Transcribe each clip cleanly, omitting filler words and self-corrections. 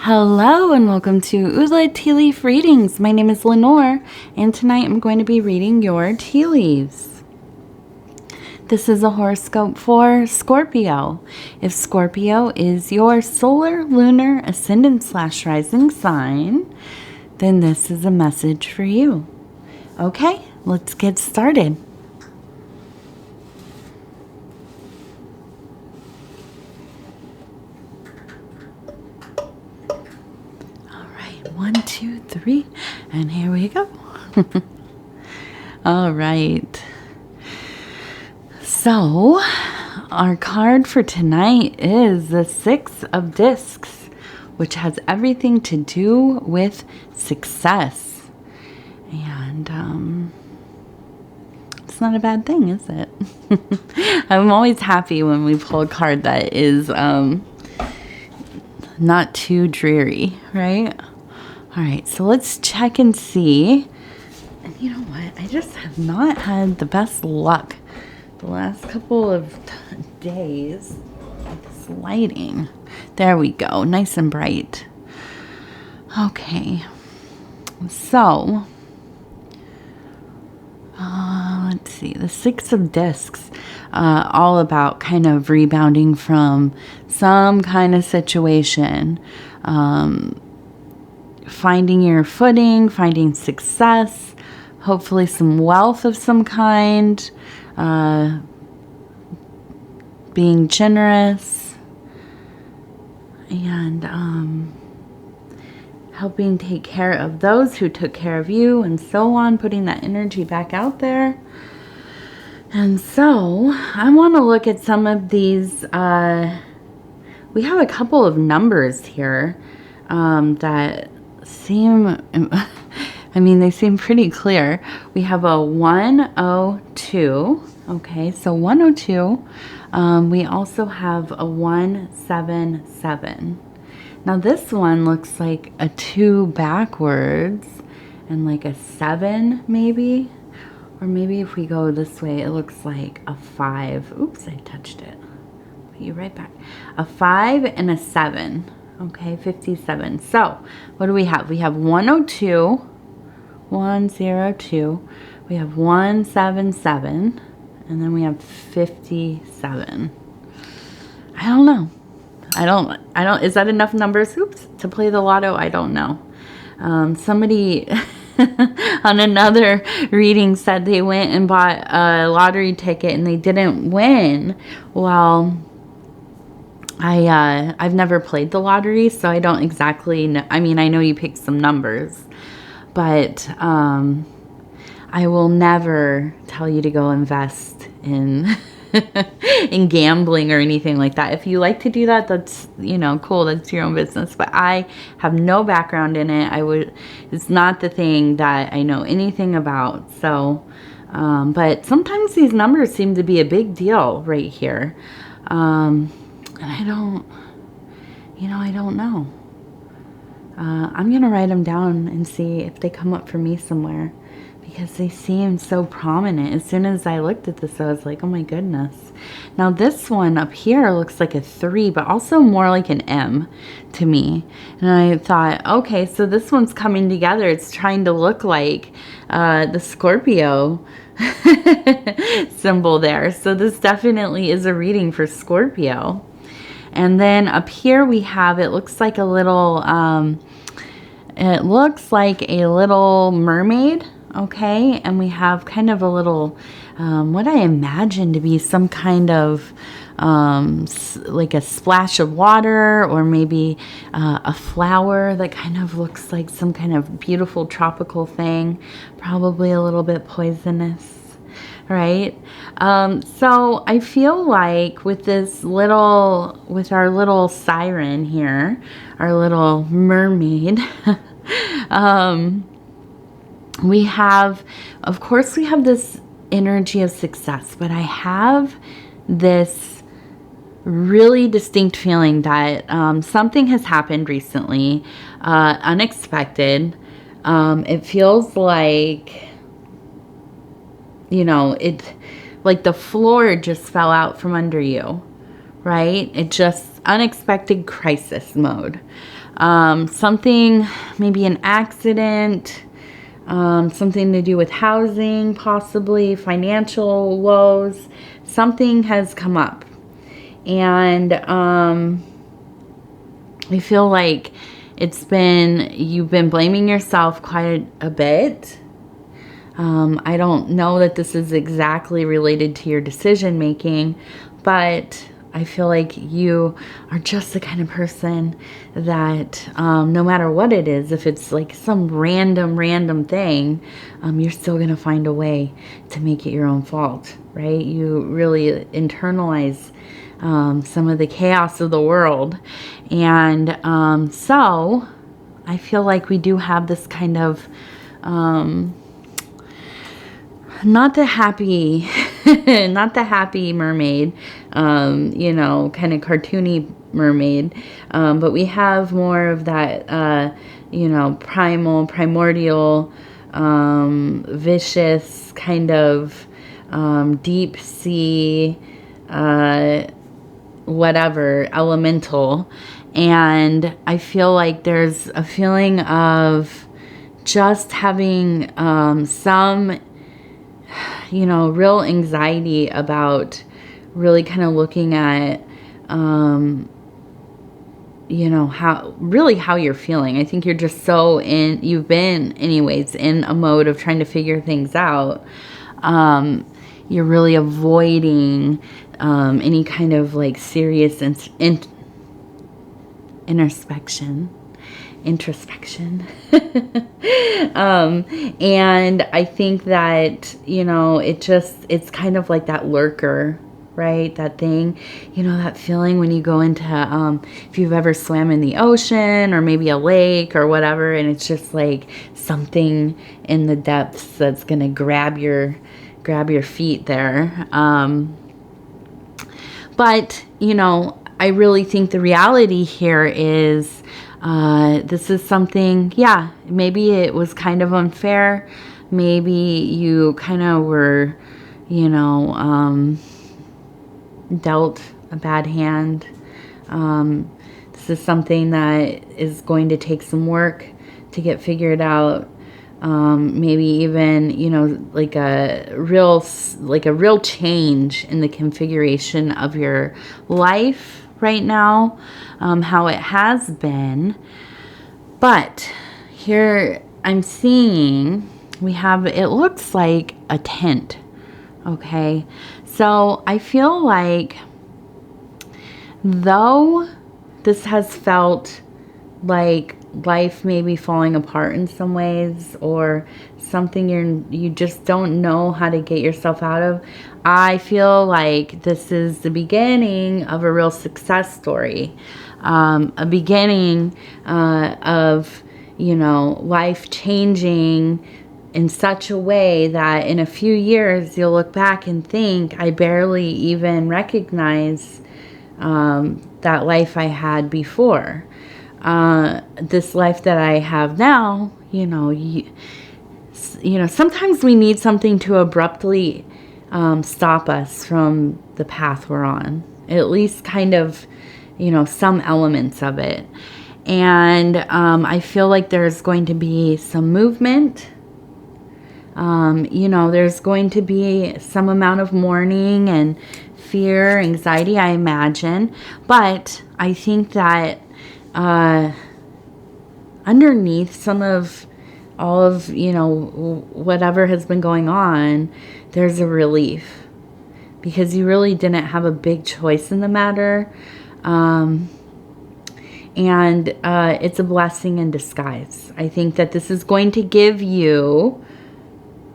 Hello and welcome to Ula Tea Leaf Readings. My name is Lenor and tonight I'm going to be reading your tea leaves. This is a horoscope for Scorpio. If Scorpio is your solar, lunar, ascendant/rising sign, then this is a message for you. Okay, let's get started. One, two, three, and here we go. All right. So, our card for tonight is the Six of Discs, which has everything to do with success. And it's not a bad thing, is it? I'm always happy when we pull a card that is not too dreary, right? All right, so let's check and see. And you know what? I just have not had the best luck the last couple of days with this lighting. There we go, nice and bright. Okay, so let's see. The Six of Discs, all about kind of rebounding from some kind of situation. Finding your footing, finding success, hopefully some wealth of some kind, being generous, and helping take care of those who took care of you, and so on, putting that energy back out there. And so I want to look at some of these. We have a couple of numbers here that seem, I mean, they seem pretty clear. We have a 102. Okay, so 102. We also have a 177. Now this one looks like a 2 backwards and like a 7 maybe. Or maybe if we go this way, it looks like a 5. Oops, I touched it. Put you right back. A 5 and a 7. Okay, 57. So, what do we have? We have 102, 102. We have 177, and then we have 57. I don't know. I don't, is that enough numbers, oops, to play the lotto? I don't know. Somebody on another reading said they went and bought a lottery ticket and they didn't win. Well, I've never played the lottery, so I don't exactly know. I mean, I know you pick some numbers, but I will never tell you to go invest in in gambling or anything like that. If you like to do that, that's, you know, cool. That's your own business. But I have no background in it. It's not the thing that I know anything about. So, but sometimes these numbers seem to be a big deal right here. And I don't know. I'm going to write them down and see if they come up for me somewhere, because they seem so prominent. As soon as I looked at this, I was like, oh my goodness. Now this one up here looks like a 3, but also more like an M to me. And I thought, okay, so this one's coming together. It's trying to look like the Scorpio symbol there. So this definitely is a reading for Scorpio. And then up here we have, it looks like a little mermaid, okay? And we have kind of a little, what I imagine to be some kind of, like a splash of water, or maybe a flower that kind of looks like some kind of beautiful tropical thing, probably a little bit poisonous. Right? So I feel like with our little siren here, our little mermaid, we have this energy of success, but I have this really distinct feeling that something has happened recently, unexpected. It feels like, you know, like the floor just fell out from under you, right? It just unexpected crisis mode. Something, maybe an accident, something to do with housing, possibly financial woes. Something has come up. And I feel like you've been blaming yourself quite a bit. I don't know that this is exactly related to your decision making, but I feel like you are just the kind of person that no matter what it is, if it's like some random thing, you're still going to find a way to make it your own fault, right? You really internalize some of the chaos of the world. And so I feel like we do have this kind of not the happy mermaid, you know, kind of cartoony mermaid, but we have more of that, you know, primordial, vicious kind of deep sea, whatever, elemental. And I feel like there's a feeling of just having some, you know, real anxiety about really kind of looking at, you know, how you're feeling. I think you're just you've been anyways in a mode of trying to figure things out. You're really avoiding any kind of like serious introspection. And I think that, you know, it's kind of like that lurker, right? That thing, you know, that feeling when you go into, if you've ever swam in the ocean or maybe a lake or whatever, and it's just like something in the depths that's going to grab your feet there. But, you know, I really think the reality here is, this is something, yeah, maybe it was kind of unfair. Maybe you kind of were, you know, dealt a bad hand. This is something that is going to take some work to get figured out. Maybe even, you know, like a real change in the configuration of your life right now, how it has been. But here I'm seeing it looks like a tent. Okay. So I feel like though this has felt like life may be falling apart in some ways, or something you just don't know how to get yourself out of, I feel like this is the beginning of a real success story, a beginning of, you know, life changing in such a way that in a few years you'll look back and think, I barely even recognize that life I had before. This life that I have now, you know, sometimes we need something to abruptly stop us from the path we're on. At least kind of, you know, some elements of it. And I feel like there's going to be some movement. You know, there's going to be some amount of mourning and fear, anxiety, I imagine. But I think that underneath some of all of, you know, whatever has been going on, there's a relief, because you really didn't have a big choice in the matter. And it's a blessing in disguise. I think that this is going to give you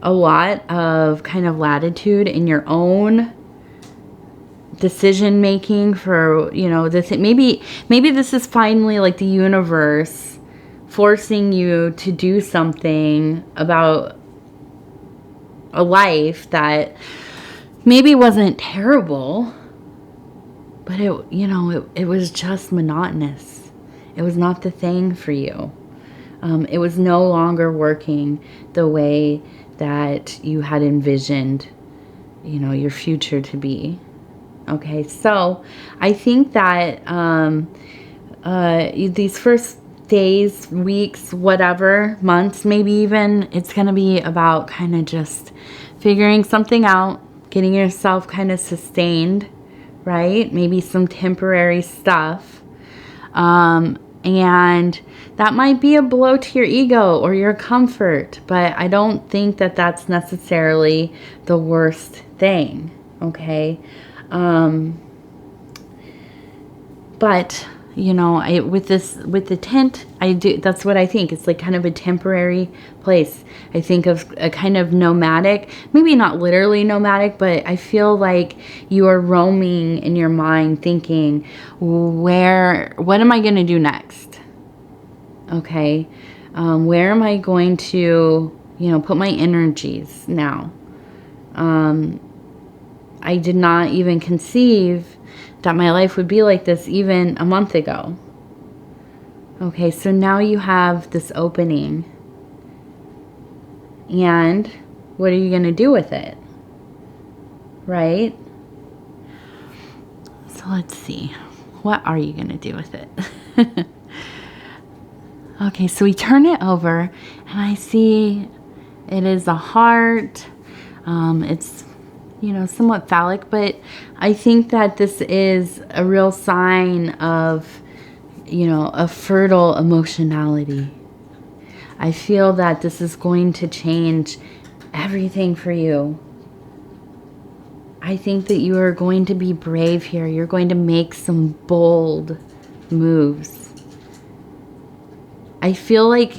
a lot of kind of latitude in your own decision making for, you know, this. Maybe this is finally like the universe forcing you to do something about a life that maybe wasn't terrible, but it was just monotonous. It was not the thing for you. It was no longer working the way that you had envisioned, you know, your future to be. Okay, so I think that these first days, weeks, whatever, months, maybe even. It's going to be about kind of just figuring something out, getting yourself kind of sustained, right? Maybe some temporary stuff. And that might be a blow to your ego or your comfort, but I don't think that that's necessarily the worst thing, okay? But you know, with the tent, that's what I think. It's like kind of a temporary place. I think of a kind of nomadic, maybe not literally nomadic, but I feel like you are roaming in your mind thinking, what am I going to do next? Okay. Where am I going to, put my energies now? I did not even conceive that my life would be like this even a month ago. Okay, so now you have this opening. And what are you going to do with it? Right? So let's see. What are you going to do with it? Okay, so we turn it over and I see it is a heart. It's somewhat phallic, but I think that this is a real sign of, a fertile emotionality. I feel that this is going to change everything for you. I think that you are going to be brave here. You're going to make some bold moves. I feel like,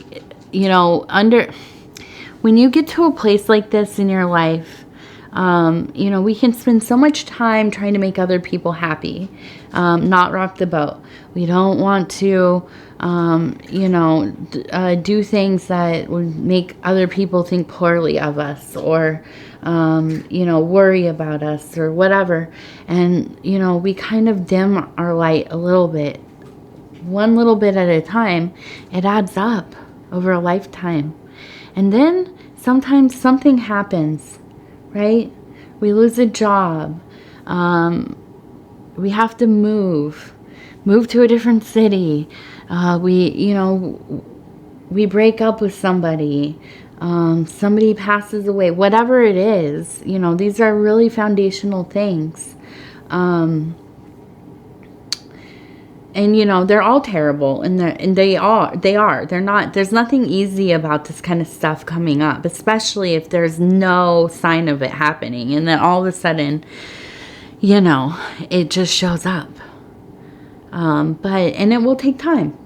when you get to a place like this in your life, we can spend so much time trying to make other people happy, not rock the boat. We don't want to, do things that would make other people think poorly of us or, worry about us or whatever. And, we kind of dim our light a little bit, one little bit at a time. It adds up over a lifetime. And then sometimes something happens. Right? We lose a job. We have to move to a different city. We break up with somebody. Somebody passes away. Whatever it is, these are really foundational things. And, they're all terrible, and they are. They're not, there's nothing easy about this kind of stuff coming up, especially if there's no sign of it happening. And then all of a sudden, it just shows up. And it will take time,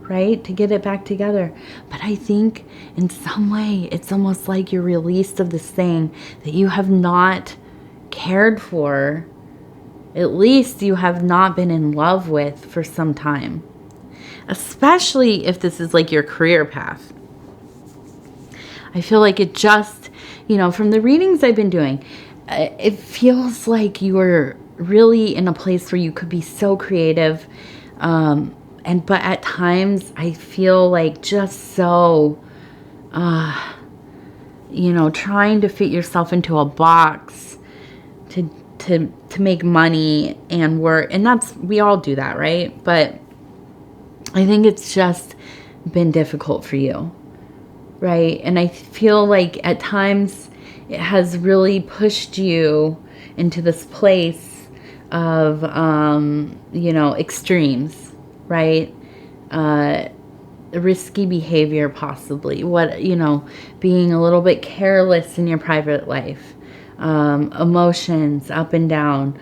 right, to get it back together. But I think in some way, it's almost like you're released of this thing that you have not cared for. At least you have not been in love with for some time. Especially if this is like your career path. I feel like it just, from the readings I've been doing, it feels like you are really in a place where you could be so creative. But at times I feel like just so, trying to fit yourself into a box to make money and work. And we all do that, right? But I think it's just been difficult for you, right? And I feel like at times it has really pushed you into this place of, extremes, right? Risky behavior, possibly. Being a little bit careless in your private life. Emotions up and down,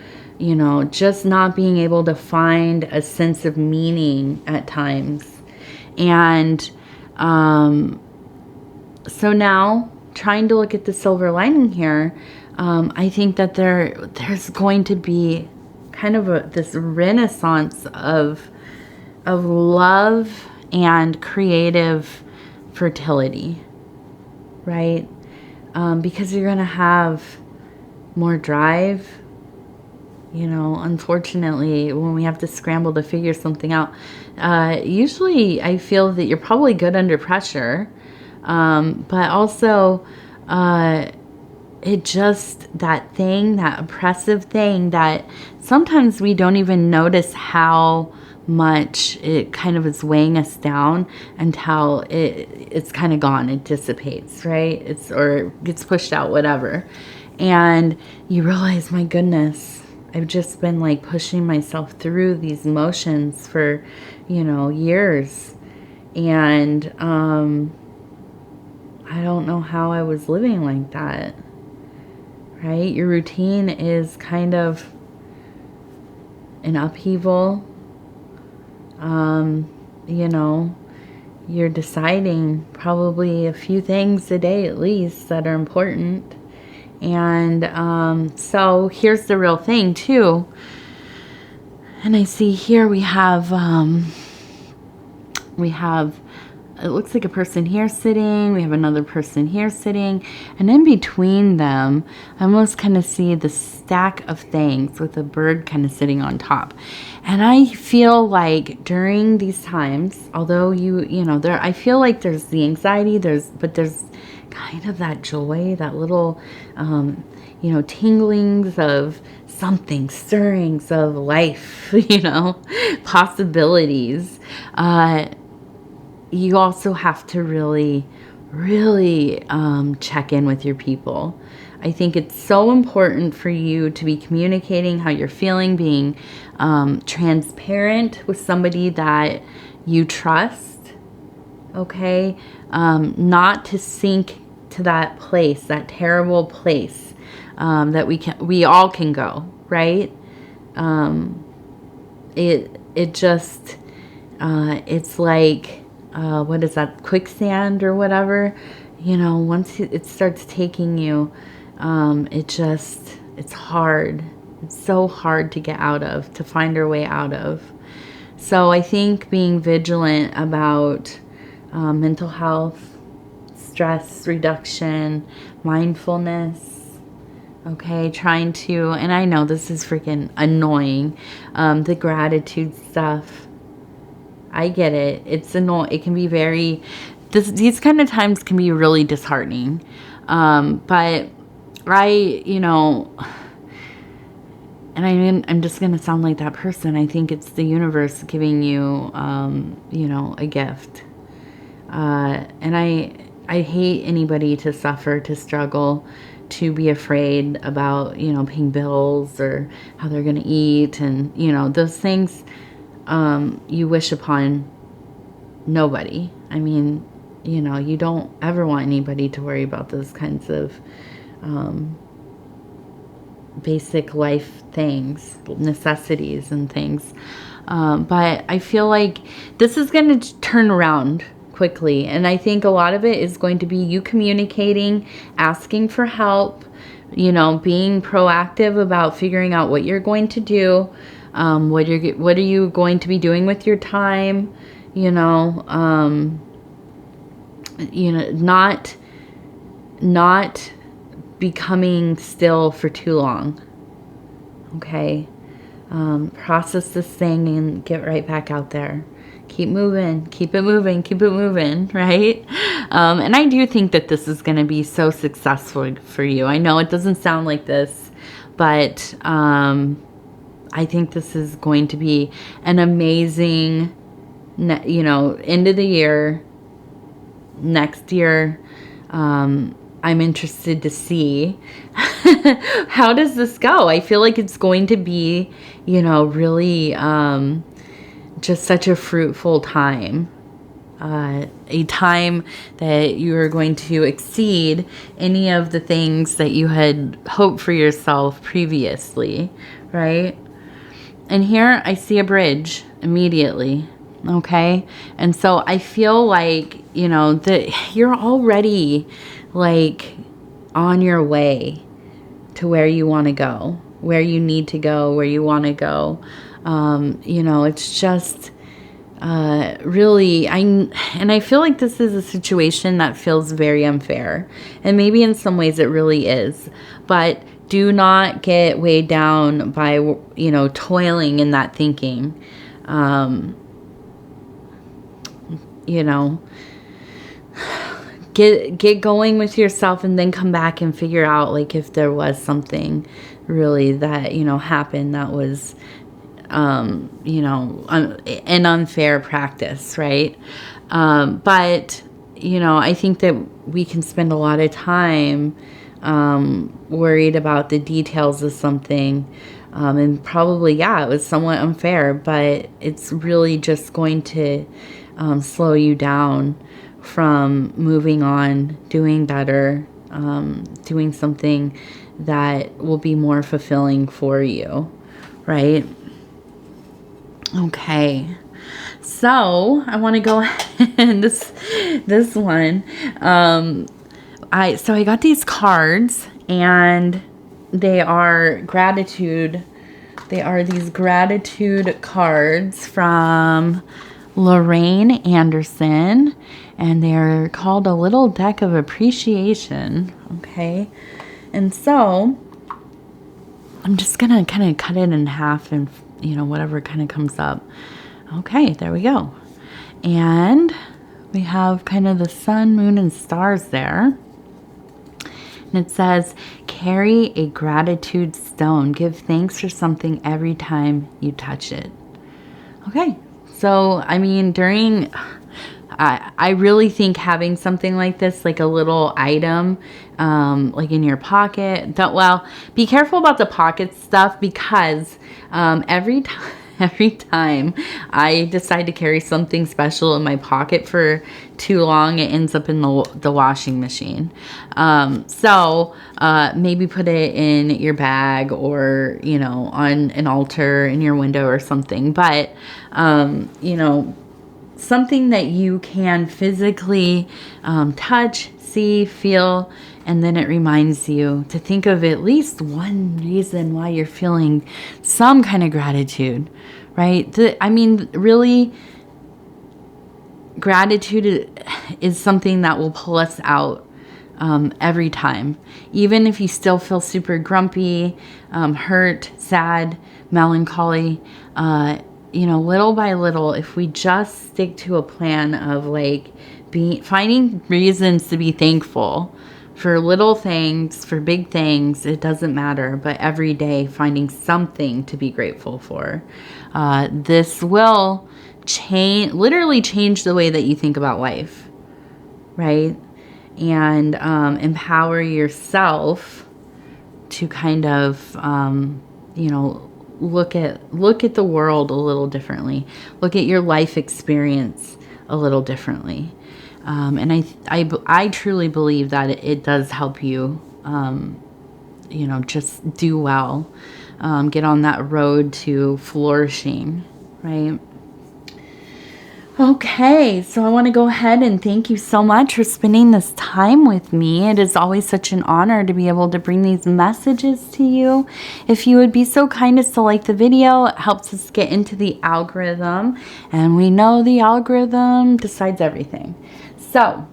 just not being able to find a sense of meaning at times. And so now, trying to look at the silver lining here, I think that there's going to be kind of this renaissance of love and creative fertility, right? Because you're going to have more drive. Unfortunately, when we have to scramble to figure something out, usually I feel that you're probably good under pressure, but also that oppressive thing that sometimes we don't even notice how much it kind of is weighing us down until it's kind of gone. It dissipates, right? Or gets pushed out, whatever. And you realize, my goodness, I've just been like pushing myself through these emotions for, years. And I don't know how I was living like that, right? Your routine is kind of an upheaval. You're deciding probably a few things a day at least that are important. And so here's the real thing too. And I see here we have it looks like a person here sitting. We have another person here sitting. And in between them, I almost kind of see the stack of things with a bird kind of sitting on top. And I feel like during these times, although I feel like there's the anxiety, but there's kind of that joy, that little, tinglings of something, stirrings of life, possibilities. You also have to really, really check in with your people. I think it's so important for you to be communicating how you're feeling, being transparent with somebody that you trust, okay? Not to sink to that place, that terrible place that we all can go, right? It's like, what is that, quicksand or whatever, once it starts taking you, it's hard. It's so hard to get out of, to find our way out of. So I think being vigilant about mental health, stress reduction, mindfulness, okay, trying to, and I know this is freaking annoying, the gratitude stuff. I get it. It's annoying. It can be these kind of times can be really disheartening. But and I'm just going to sound like that person. I think it's the universe giving you, a gift. And I hate anybody to suffer, to struggle, to be afraid about, paying bills or how they're going to eat. And, those things, you wish upon nobody. I mean, you don't ever want anybody to worry about those kinds of basic life things, necessities and things. But I feel like this is going to turn around quickly. And I think a lot of it is going to be you communicating, asking for help, being proactive about figuring out what you're going to do. What are you going to be doing with your time? Not becoming still for too long. Okay. Process this thing and get right back out there. Keep moving, keep it moving, keep it moving, right? And I do think that this is going to be so successful for you. I know it doesn't sound like this, but I think this is going to be an amazing, end of the year, next year. I'm interested to see how does this go. I feel like it's going to be, really just such a fruitful time. A time that you are going to exceed any of the things that you had hoped for yourself previously, right? And here I see a bridge immediately, okay? And so I feel like, that you're already like on your way to where you want to go, where you need to go, where you want to go. It's just really, I feel like this is a situation that feels very unfair. And maybe in some ways it really is. But do not get weighed down by, toiling in that thinking. Get going with yourself and then come back and figure out, like, if there was something really that, happened that was you know, an unfair practice, right? But, you know, I think that we can spend a lot of time worried about the details of something. And probably, yeah, it was somewhat unfair, but it's really just going to slow you down from moving on, doing better, doing something that will be more fulfilling for you, right? Okay. So I want to go ahead, this one. I got these cards, and they are gratitude. They are these gratitude cards from Lorraine Anderson, and they're called A Little Deck of Appreciation. Okay. And so I'm just going to kind of cut it in half, and, you know, whatever kind of comes up. Okay, there we go. And we have kind of the sun, moon, and stars there. And it says, carry a gratitude stone. Give thanks for something every time you touch it. Okay, so, I mean, I really think having something like this, like a little item, like in your pocket, be careful about the pocket stuff, because every time I decide to carry something special in my pocket for too long, it ends up in the washing machine. So maybe put it in your bag, or, you know, on an altar in your window or something. But, you know, something that you can physically touch, see, feel, and then it reminds you to think of at least one reason why you're feeling some kind of gratitude, right? I mean, really, gratitude is something that will pull us out every time. Even if you still feel super grumpy, hurt, sad, melancholy, you know, little by little, if we just stick to a plan of like finding reasons to be thankful for little things, for big things, it doesn't matter, but every day finding something to be grateful for. This will literally change the way that you think about life, right? And empower yourself to kind of, you know, look at the world a little differently. Look at your life experience a little differently. And I truly believe that it does help you, you know, just do well, get on that road to flourishing, right? Okay, so I want to go ahead and thank you so much for spending this time with me. It is always such an honor to be able to bring these messages to you. If you would be so kind as to like the video, it helps us get into the algorithm, and we know the algorithm decides everything. So,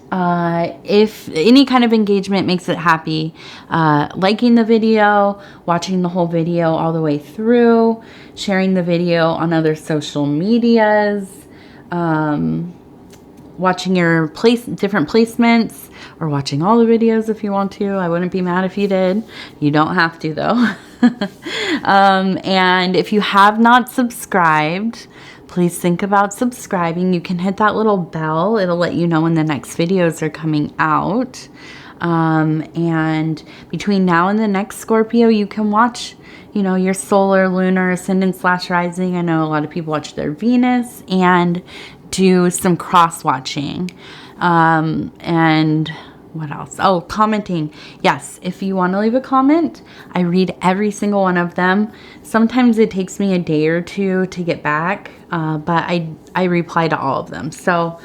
if any kind of engagement makes it happy, liking the video, watching the whole video all the way through, sharing the video on other social medias, watching your different placements, or watching all the videos if you want to. I wouldn't be mad if you did. You don't have to, though. And if you have not subscribed, please think about subscribing. You can hit that little bell. It'll let you know when the next videos are coming out. And between now and the next Scorpio, you can watch, you know, your solar, lunar, ascendant / rising. I know a lot of people watch their Venus, and do some cross watching. And what else? Oh, commenting. Yes, if you want to leave a comment, I read every single one of them. Sometimes it takes me a day or two to get back, but I reply to all of them. So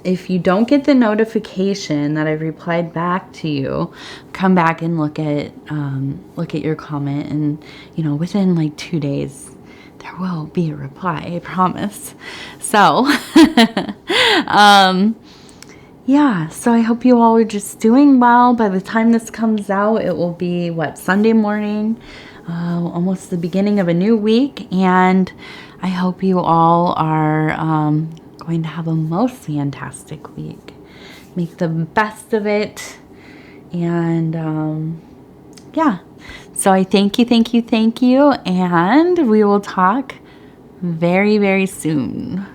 if you don't get the notification that I've replied back to you, come back and look at your comment, and, you know, within like 2 days, there will be a reply, I promise. So, yeah, so I hope you all are just doing well. By the time this comes out, it will be, Sunday morning, almost the beginning of a new week. And I hope you all are going to have a most fantastic week. Make the best of it. And, yeah, So I thank you, thank you, thank you. And we will talk very, very soon.